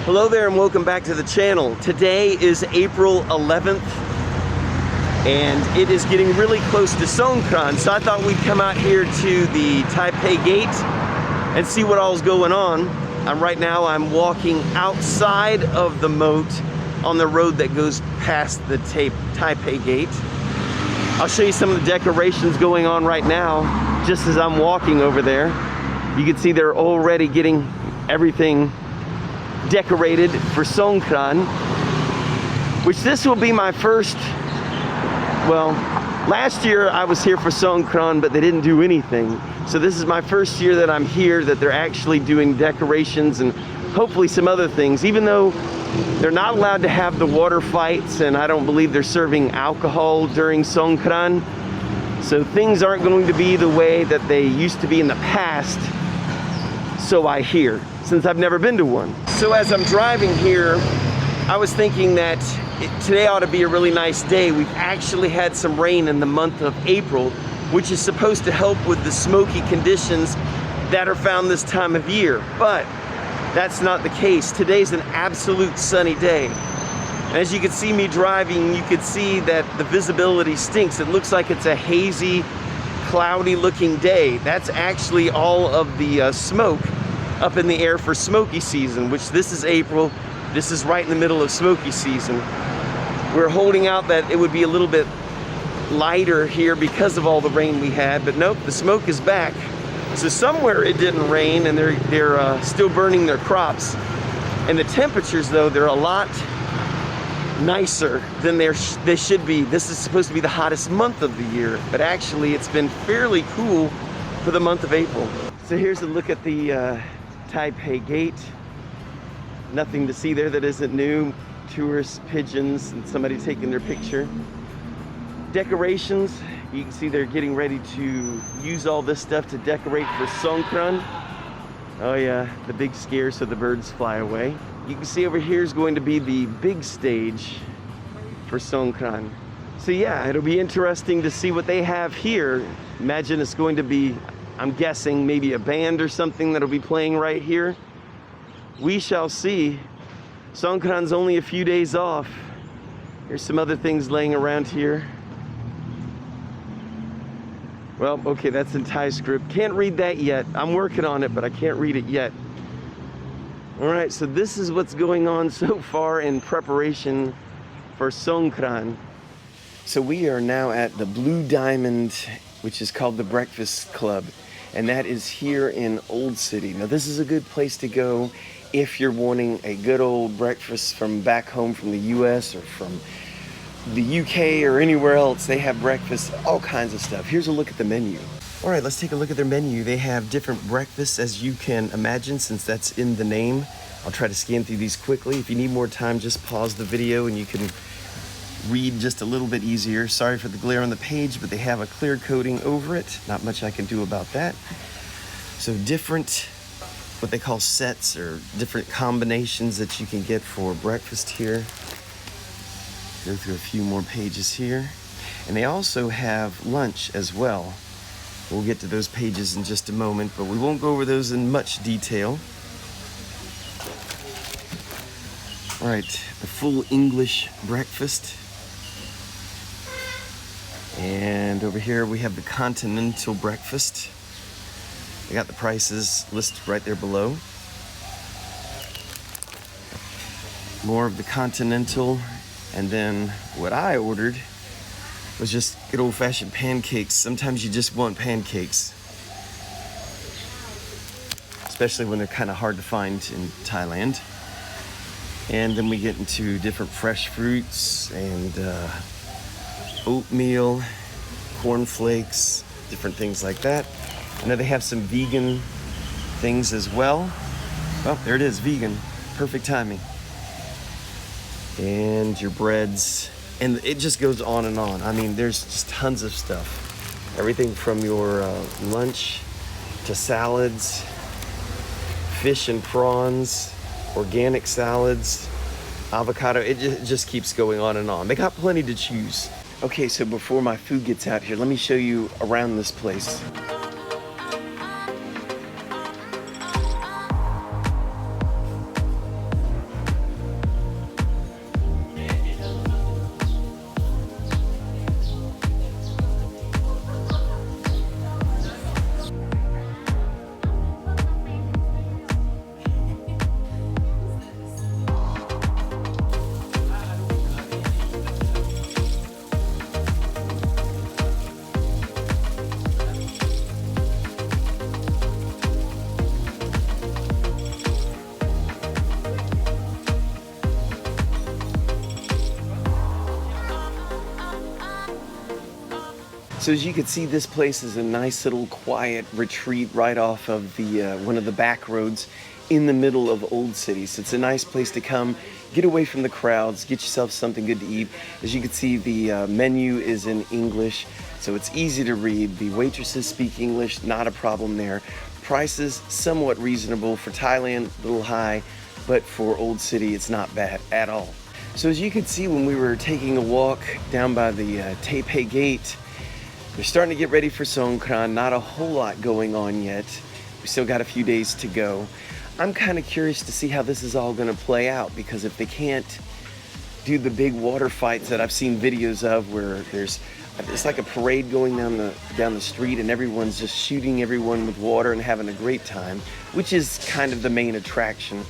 Hello there and welcome back to the channel. Today is April 11th and it is getting really close to Songkran, so I thought we'd come out here to the Tha Phae Gate and see what all's going on. Right now I'm walking outside of the moat on the road that goes past the Tha Phae Gate. I'll show you some of the decorations going on right now just as I'm walking over there. You can see they're already getting everything decorated for Songkran, which this will be my first, well, last year I was here for Songkran, but they didn't do anything. So this is my first year that I'm here, that they're actually doing decorations and hopefully some other things, even though they're not allowed to have the water fights, and I don't believe they're serving alcohol during Songkran. So things aren't going to be the way that they used to be in the past, so I hear, since I've never been to one. So as I'm driving here, I was thinking that today ought to be a really nice day. We've actually had some rain in the month of April, which is supposed to help with the smoky conditions that are found this time of year. But that's not the case. Today's an absolute sunny day. As you can see me driving, you can see that the visibility stinks. It looks like it's a hazy, cloudy looking day. That's actually all of the smoke up in the air for smoky season, which this is April. This is right in the middle of smoky season. We're holding out that it would be a little bit lighter here because of all the rain we had, but nope, the smoke is back. So somewhere it didn't rain and they're still burning their crops. And the temperatures though, they're a lot nicer than they should be. This is supposed to be the hottest month of the year, but actually it's been fairly cool for the month of April. So here's a look at the Tha Phae Gate. Nothing to see there that isn't new. Tourists, pigeons, and somebody taking their picture. Decorations, you can see they're getting ready to use all this stuff to decorate for Songkran. Oh yeah, the big scare so the birds fly away. You can see over here is going to be the big stage for Songkran. So yeah, it'll be interesting to see what they have here. Imagine it's going to be, I'm guessing, maybe a band or something that'll be playing right here. We shall see. Songkran's only a few days off. Here's some other things laying around here. Well, okay, that's in Thai script. Can't read that yet. I'm working on it, but I can't read it yet. All right, so this is what's going on so far in preparation for Songkran. So we are now at the Blue Diamond, which is called the Breakfast Club, and that is here in Old City. Now this is a good place to go if you're wanting a good old breakfast from back home from the US or from the UK or anywhere else. They have breakfast, all kinds of stuff. Here's a look at the menu. All right, let's take a look at their menu. They have different breakfasts, as you can imagine, since that's in the name. I'll try to scan through these quickly. If you need more time, just pause the video and you can read just a little bit easier. Sorry for the glare on the page, but they have a clear coating over it. Not much I can do about that. So different, what they call sets, or different combinations that you can get for breakfast here. Go through a few more pages here. And they also have lunch as well. We'll get to those pages in just a moment, but we won't go over those in much detail. All right, the full English breakfast. And over here we have the continental breakfast. They got the prices listed right there below. More of the continental. And then what I ordered was just good old-fashioned pancakes. Sometimes you just want pancakes, especially when they're kind of hard to find in Thailand. And then we get into different fresh fruits and oatmeal, cornflakes, different things like that. I know they have some vegan things as well. Oh, there it is, vegan. Perfect timing. And your breads, and it just goes on and on. I mean, there's just tons of stuff. Everything from your lunch to salads, fish and prawns, organic salads, avocado. It just keeps going on and on. They got plenty to choose. Okay, so before my food gets out here, let me show you around this place. So as you can see, this place is a nice little quiet retreat right off of the one of the back roads in the middle of Old City. So it's a nice place to come, get away from the crowds, get yourself something good to eat. As you can see, the menu is in English, so it's easy to read. The waitresses speak English, not a problem there. Prices somewhat reasonable. For Thailand, a little high, but for Old City, it's not bad at all. So as you can see, when we were taking a walk down by the Tha Phae Gate, we're starting to get ready for Songkran. Not a whole lot going on yet. We still got a few days to go. I'm kind of curious to see how this is all going to play out, because if they can't do the big water fights that I've seen videos of, where it's like a parade going down the street and everyone's just shooting everyone with water and having a great time, which is kind of the main attraction.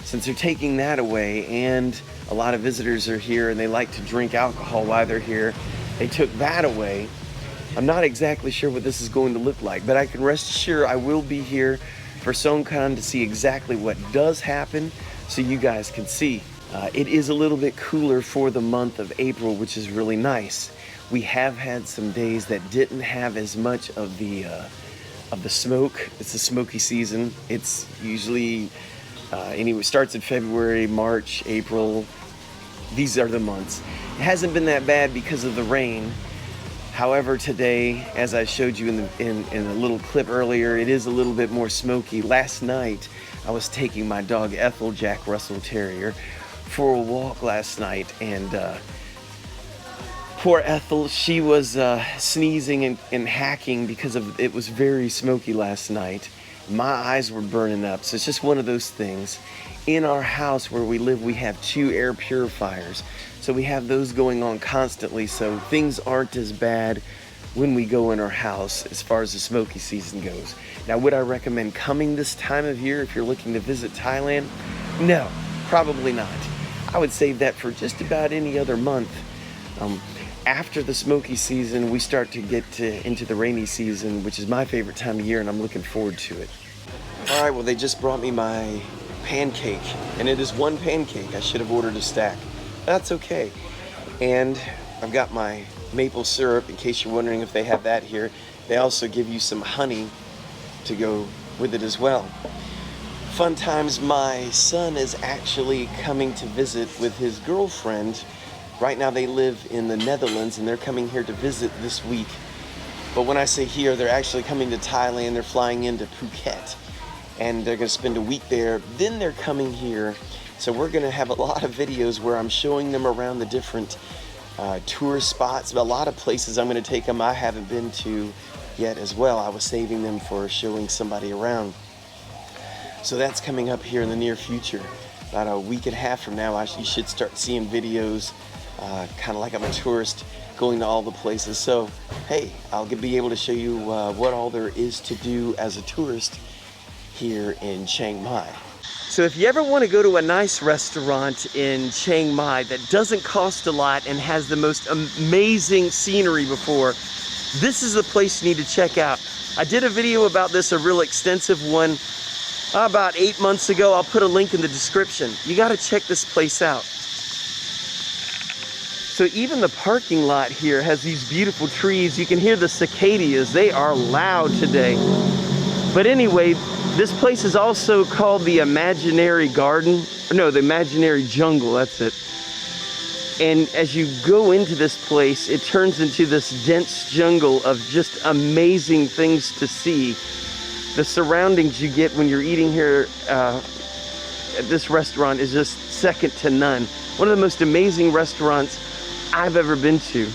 Since they're taking that away, and a lot of visitors are here and they like to drink alcohol while they're here, they took that away. I'm not exactly sure what this is going to look like, but I can rest assured I will be here for Songkran to see exactly what does happen, so you guys can see. It is a little bit cooler for the month of April, which is really nice. We have had some days that didn't have as much of the smoke. It's the smoky season. It's usually anyway, starts in February, March, April. These are the months. It hasn't been that bad because of the rain. However, today, as I showed you in a little clip earlier, it is a little bit more smoky. Last night, I was taking my dog Ethel, Jack Russell Terrier, for a walk last night, and poor Ethel, she was sneezing and hacking because it was very smoky last night. My eyes were burning up, so it's just one of those things. In our house where we live, we have 2 air purifiers. So we have those going on constantly, so things aren't as bad when we go in our house as far as the smoky season goes. Now, would I recommend coming this time of year if you're looking to visit Thailand? No, probably not. I would save that for just about any other month. After the smoky season, we start to get into the rainy season, which is my favorite time of year, and I'm looking forward to it. All right, well, they just brought me my pancake, and it is 1 pancake. I should have ordered a stack. That's okay. And I've got my maple syrup, in case you're wondering if they have that here. They also give you some honey to go with it as well. Fun times. My son is actually coming to visit with his girlfriend. Right now they live in the Netherlands, and they're coming here to visit this week. But when I say here, they're actually coming to Thailand. They're flying into Phuket, and they're going to spend a week there. Then they're coming here. So we're going to have a lot of videos where I'm showing them around the different tourist spots. A lot of places I'm going to take them I haven't been to yet as well. I was saving them for showing somebody around. So that's coming up here in the near future. About a week and a half from now, you should start seeing videos kind of like I'm a tourist going to all the places. So hey, I'll be able to show you what all there is to do as a tourist here in Chiang Mai. So if you ever want to go to a nice restaurant in Chiang Mai that doesn't cost a lot and has the most amazing scenery before, this is the place you need to check out. I did a video about this, a real extensive one, about 8 months ago. I'll put a link in the description. You got to check this place out. So even the parking lot here has these beautiful trees. You can hear the cicadas. They are loud today. But anyway, this place is also called the Imaginary Garden. No, the Imaginary Jungle, that's it. And as you go into this place, it turns into this dense jungle of just amazing things to see. The surroundings you get when you're eating here at this restaurant is just second to none. One of the most amazing restaurants I've ever been to.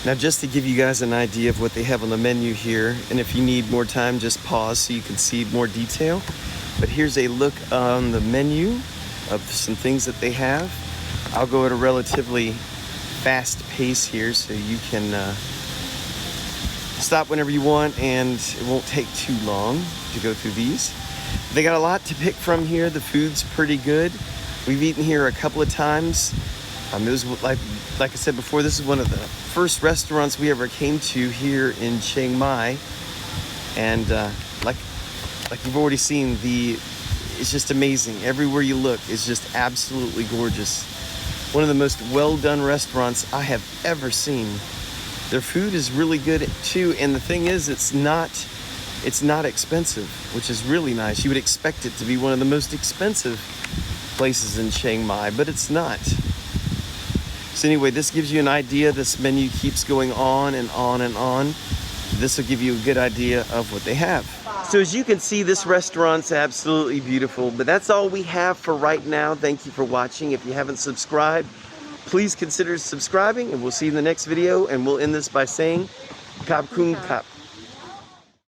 Now just to give you guys an idea of what they have on the menu here, and if you need more time, just pause so you can see more detail. But here's a look on the menu of some things that they have. I'll go at a relatively fast pace here so you can stop whenever you want, and it won't take too long to go through these. They got a lot to pick from here. The food's pretty good. We've eaten here a couple of times. It was like I said before, this is one of the first restaurants we ever came to here in Chiang Mai, and like you've already seen, it's just amazing. Everywhere you look is just absolutely gorgeous. One of the most well done restaurants I have ever seen. Their food is really good too, and the thing is, it's not expensive, which is really nice. You would expect it to be one of the most expensive places in Chiang Mai, but it's not. So anyway, this gives you an idea. This menu keeps going on and on and on. This will give you a good idea of what they have. So as you can see, this restaurant's absolutely beautiful, but that's all we have for right now. Thank you for watching. If you haven't subscribed, please consider subscribing, and we'll see you in the next video. And we'll end this by saying, Kap Kung Kap.